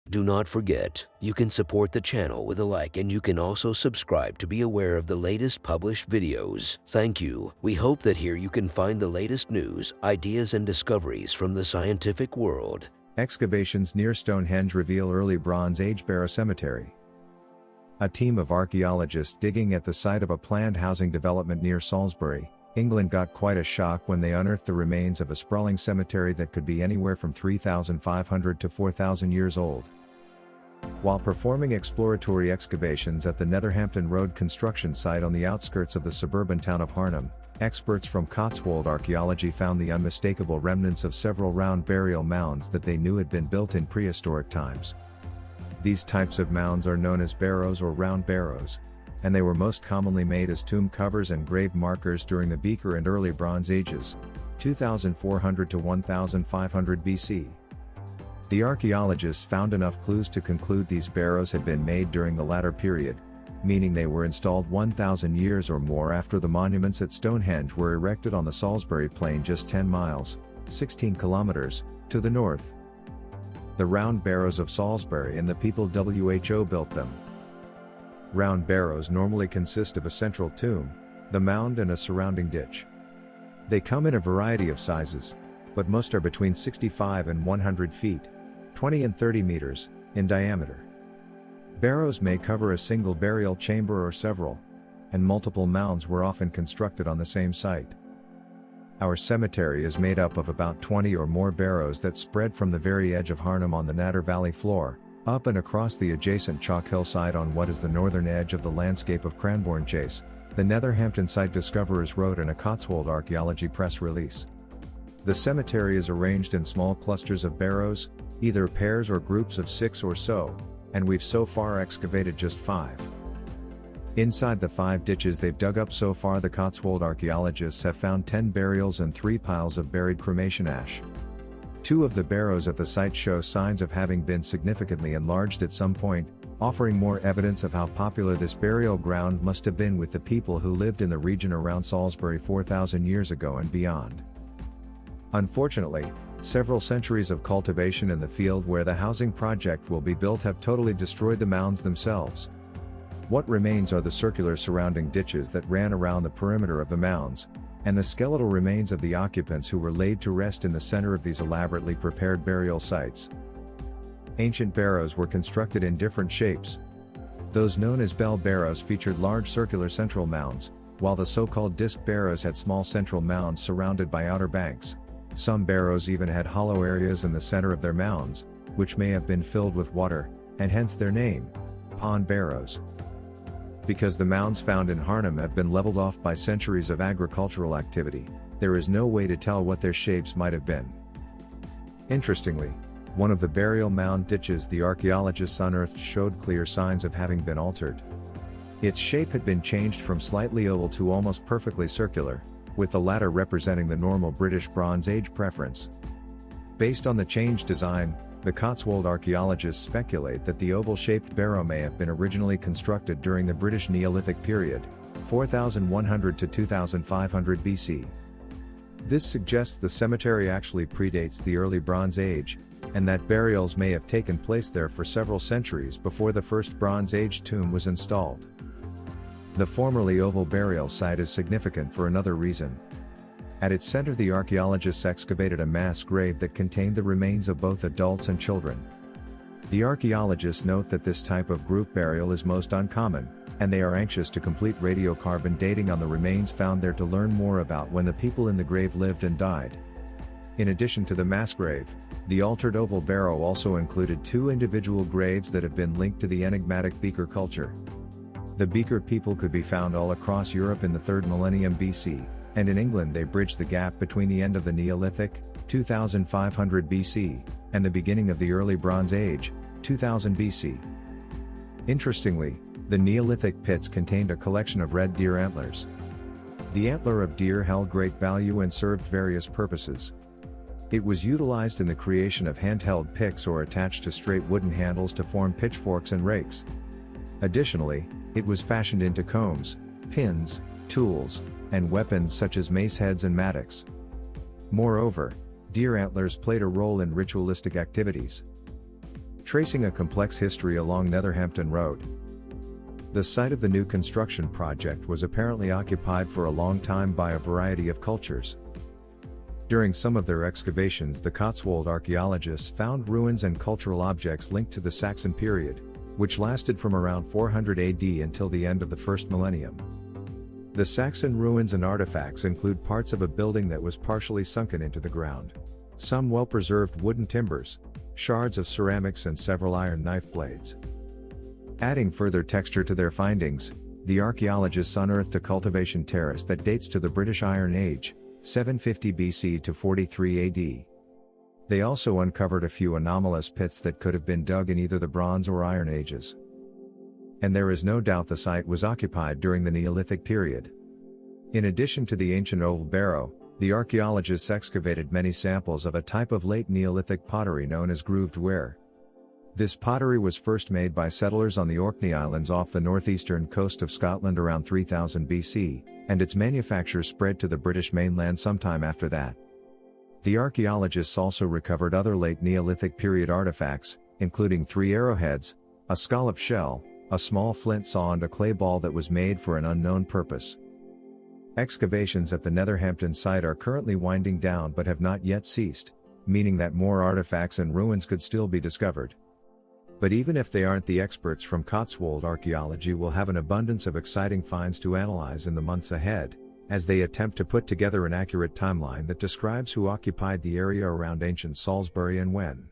Do not forget, you can support the channel with a like, and you can also subscribe to be aware of the latest published videos. Thank you. We hope that here you can find the latest news, ideas, and discoveries from the scientific world. Excavations near Stonehenge reveal early Bronze Age Barrow Cemetery. A team of archaeologists digging at the site of a planned housing development near Salisbury, England got quite a shock when they unearthed the remains of a sprawling cemetery that could be anywhere from 3,500 to 4,000 years old. While performing exploratory excavations at the Netherhampton Road construction site on the outskirts of the suburban town of Harnham, experts from Cotswold Archaeology found the unmistakable remnants of several round burial mounds that they knew had been built in prehistoric times. These types of mounds are known as barrows or round barrows, and they were most commonly made as tomb covers and grave markers during the Beaker and early Bronze Ages, 2400 to 1500 BC. The archaeologists found enough clues to conclude these barrows had been made during the latter period, meaning they were installed 1,000 years or more after the monuments at Stonehenge were erected on the Salisbury Plain just 10 miles, 16 kilometers, to the north. The round barrows of Salisbury and the people who built them. Round barrows normally consist of a central tomb, the mound, and a surrounding ditch. They come in a variety of sizes, but most are between 65 and 100 feet, 20 and 30 meters, in diameter. Barrows may cover a single burial chamber or several, and multiple mounds were often constructed on the same site. Our cemetery is made up of about 20 or more barrows that spread from the very edge of Harnham on the Nadder Valley floor, up and across the adjacent chalk hillside on what is the northern edge of the landscape of Cranbourne Chase, the Netherhampton site discoverers wrote in a Cotswold Archaeology press release. The cemetery is arranged in small clusters of barrows, either pairs or groups of 6 or so, and we've so far excavated just 5. Inside the 5 ditches they've dug up so far, the Cotswold archaeologists have found 10 burials and 3 piles of buried cremation ash. 2 of the barrows at the site show signs of having been significantly enlarged at some point, offering more evidence of how popular this burial ground must have been with the people who lived in the region around Salisbury 4,000 years ago and beyond. Unfortunately, several centuries of cultivation in the field where the housing project will be built have totally destroyed the mounds themselves. What remains are the circular surrounding ditches that ran around the perimeter of the mounds, and the skeletal remains of the occupants who were laid to rest in the center of these elaborately prepared burial sites. Ancient barrows were constructed in different shapes. Those known as bell barrows featured large circular central mounds, while the so-called disc barrows had small central mounds surrounded by outer banks. Some barrows even had hollow areas in the center of their mounds, which may have been filled with water, and hence their name, pond barrows. Because the mounds found in Harnham have been leveled off by centuries of agricultural activity, there is no way to tell what their shapes might have been. Interestingly, one of the burial mound ditches the archaeologists unearthed showed clear signs of having been altered. Its shape had been changed from slightly oval to almost perfectly circular, with the latter representing the normal British Bronze Age preference. Based on the changed design, the Cotswold archaeologists speculate that the oval-shaped barrow may have been originally constructed during the British Neolithic period, 4100 to 2500 BC. This suggests the cemetery actually predates the early Bronze Age, and that burials may have taken place there for several centuries before the first Bronze Age tomb was installed. The formerly oval burial site is significant for another reason. At its center, the archaeologists excavated a mass grave that contained the remains of both adults and children. The archaeologists note that this type of group burial is most uncommon, and they are anxious to complete radiocarbon dating on the remains found there to learn more about when the people in the grave lived and died. In addition to the mass grave, the altered oval barrow also included 2 individual graves that have been linked to the enigmatic Beaker culture. The Beaker people could be found all across Europe in the 3rd millennium BC, and in England they bridged the gap between the end of the Neolithic, 2500 BC, and the beginning of the early Bronze Age, 2000 BC. Interestingly, the Neolithic pits contained a collection of red deer antlers. The antler of deer held great value and served various purposes. It was utilized in the creation of handheld picks or attached to straight wooden handles to form pitchforks and rakes. Additionally, it was fashioned into combs, pins, tools, and weapons such as mace heads and mattocks. Moreover, deer antlers played a role in ritualistic activities. Tracing a complex history along Netherhampton Road. The site of the new construction project was apparently occupied for a long time by a variety of cultures. During some of their excavations, the Cotswold archaeologists found ruins and cultural objects linked to the Saxon period, which lasted from around 400 AD until the end of the first millennium. The Saxon ruins and artifacts include parts of a building that was partially sunken into the ground, some well-preserved wooden timbers, shards of ceramics and several iron knife blades. Adding further texture to their findings, the archaeologists unearthed a cultivation terrace that dates to the British Iron Age, 750 BC to 43 AD. They also uncovered a few anomalous pits that could have been dug in either the Bronze or Iron Ages. And there is no doubt the site was occupied during the Neolithic period. In addition to the ancient oval barrow, the archaeologists excavated many samples of a type of late Neolithic pottery known as grooved ware. This pottery was first made by settlers on the Orkney Islands off the northeastern coast of Scotland around 3000 BC, and its manufacture spread to the British mainland sometime after that. The archaeologists also recovered other late Neolithic period artifacts, including 3 arrowheads, a scallop shell, a small flint saw and a clay ball that was made for an unknown purpose. Excavations at the Netherhampton site are currently winding down but have not yet ceased, meaning that more artifacts and ruins could still be discovered. But even if they aren't, the experts from Cotswold Archaeology will have an abundance of exciting finds to analyze in the months ahead, as they attempt to put together an accurate timeline that describes who occupied the area around ancient Salisbury and when.